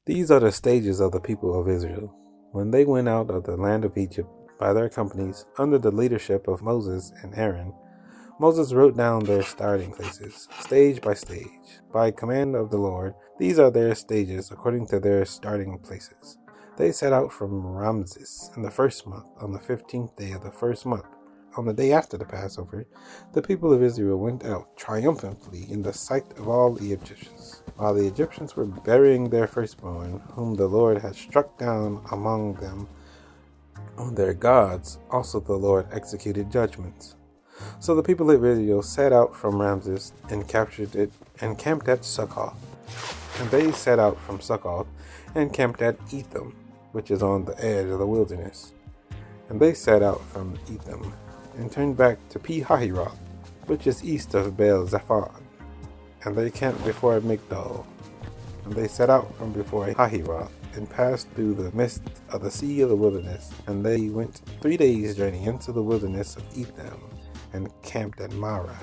These are the stages of the people of Israel. When they went out of the land of Egypt by their companies under the leadership of Moses and Aaron, Moses wrote down their starting places, stage by stage, by command of the Lord. These are their stages according to their starting places. They set out from Ramses in the first month, on the 15th day of the first month. On the day after the Passover, the people of Israel went out triumphantly in the sight of all the Egyptians. While the Egyptians were burying their firstborn, whom the Lord had struck down among them on their gods, also the Lord executed judgments. So the people of Israel set out from Ramses and captured it and camped at Succoth. And they set out from Succoth and camped at Etham, which is on the edge of the wilderness. And they set out from Etham and turned back to Pi-hahiroth, which is east of Baal-Zephon. And they camped before Migdol. And they set out from before Hahiroth and passed through the midst of the sea of the wilderness. And they went 3 days' journey into the wilderness of Etham and camped at Marah.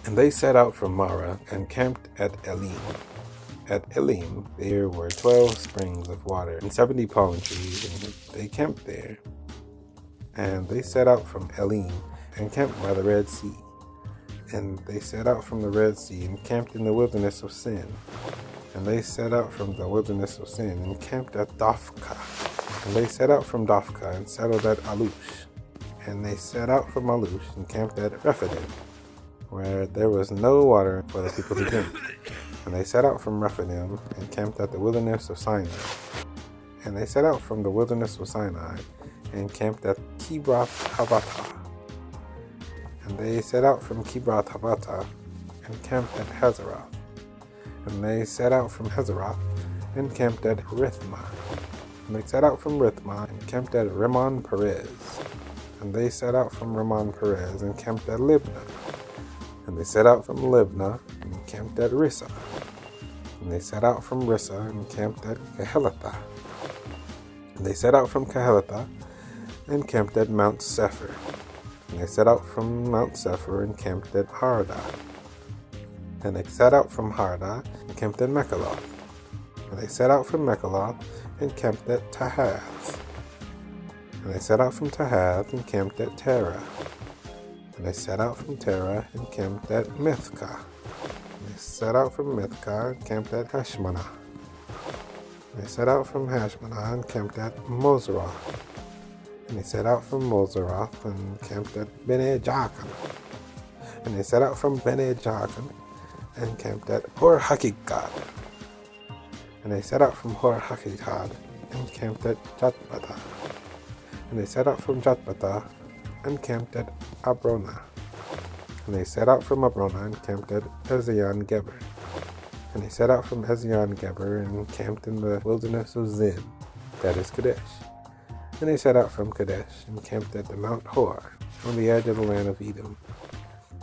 And they set out from Marah and camped at Elim. At Elim there were 12 springs of water and 70 palm trees, and they camped there. And they set out from Elim and camped by the Red Sea. And they set out from the Red Sea and camped in the wilderness of Sin. And they set out from the wilderness of Sin and camped at Dophkah. And they set out from Dophkah and settled at Alush. And they set out from Alush and camped at Rephidim, where there was no water for the people to drink. And they set out from Rephidim and camped at the wilderness of Sinai. And they set out from the wilderness of Sinai and camped at Kibroth Havatah. And they set out from Kibroth Havatah and camped at Hazeroth. And they set out from Hazeroth and camped at Rithmah. And they set out from Rithmah and camped at Rimmon Perez. And they set out from Rimmon Perez and camped at Libnah. And they set out from Libnah and camped at Rissah. And they set out from Rissah and camped at Kehelatha. And they set out from Kehelatha and camped at Mount Sephir. And they set out from Mount Sephir and camped at Hardah. And they set out from Hardah and camped at Mechaloth. And they set out from Mechaloth and camped at Tahath. And they set out from Tahath and camped at Terah. And they set out from Terah and camped at Mithkah. And they set out from Mithkah and camped at Hashmanah. And they set out from Hashmanah and camped at Moseroth. And they set out from Moseroth and camped at Bene Jaakan. And they set out from Bene Jaakan and camped at Hor Hakikad. And they set out from Hor Hakikad and camped at Jotbatah. And they set out from Jotbatah and camped at Abrona. And they set out from Abrona and camped at Ezion Geber. And they set out from Ezion Geber and camped in the wilderness of Zin, that is Kadesh. And they set out from Kadesh and camped at the Mount Hor, on the edge of the land of Edom.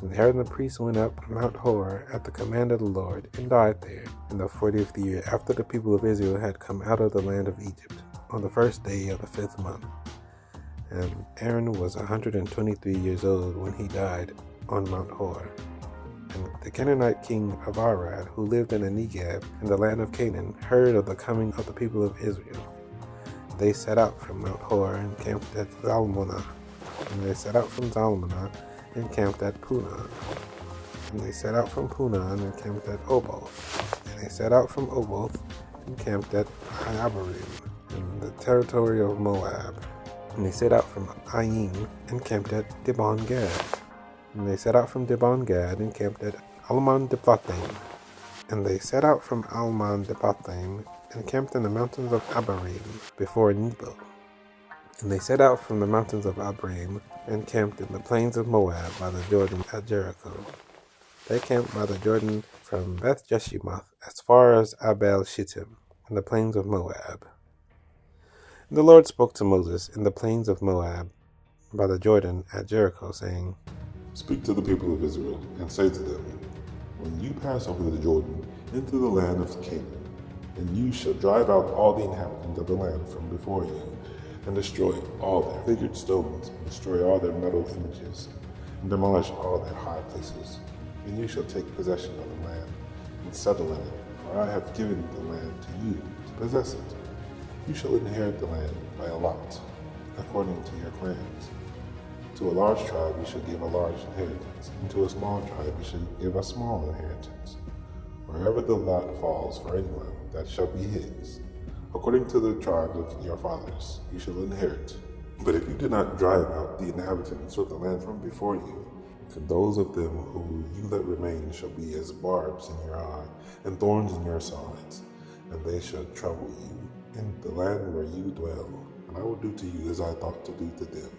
And Aaron the priest went up Mount Hor at the command of the Lord and died there in the 40th year after the people of Israel had come out of the land of Egypt, on the first day of the 5th month. And Aaron was 123 years old when he died on Mount Hor. And the Canaanite king of Arad, who lived in the Negeb in the land of Canaan, heard of the coming of the people of Israel. They set out from Mount Hor and camped at Zalmunna. And they set out from Zalmunna and camped at Punon. And they set out from Punon and camped at Oboth. And they set out from Oboth and camped at Iabarim, in the territory of Moab. And they set out from Ain and camped at Dibon Gad. And they set out from Dibon Gad and camped at Almon Diplathaim. And they set out from Almon Diplathaim and camped in the mountains of Abarim before Nebo. And they set out from the mountains of Abarim and camped in the plains of Moab by the Jordan at Jericho. They camped by the Jordan from Beth Jeshimoth as far as Abel Shittim in the plains of Moab. And the Lord spoke to Moses in the plains of Moab by the Jordan at Jericho, saying, Speak to the people of Israel, and say to them, When you pass over the Jordan into the land of Canaan, and you shall drive out all the inhabitants of the land from before you, and destroy all their figured stones, and destroy all their metal images, and demolish all their high places. And you shall take possession of the land, and settle in it, for I have given the land to you to possess it. You shall inherit the land by a lot, according to your clans. To a large tribe you shall give a large inheritance, and to a small tribe you shall give a small inheritance. Wherever the lot falls for anyone, that shall be his. According to the tribes of your fathers, you shall inherit. But if you do not drive out the inhabitants of the land from before you, and those of them who you let remain shall be as barbs in your eye, and thorns in your sides, and they shall trouble you in the land where you dwell, and I will do to you as I thought to do to them.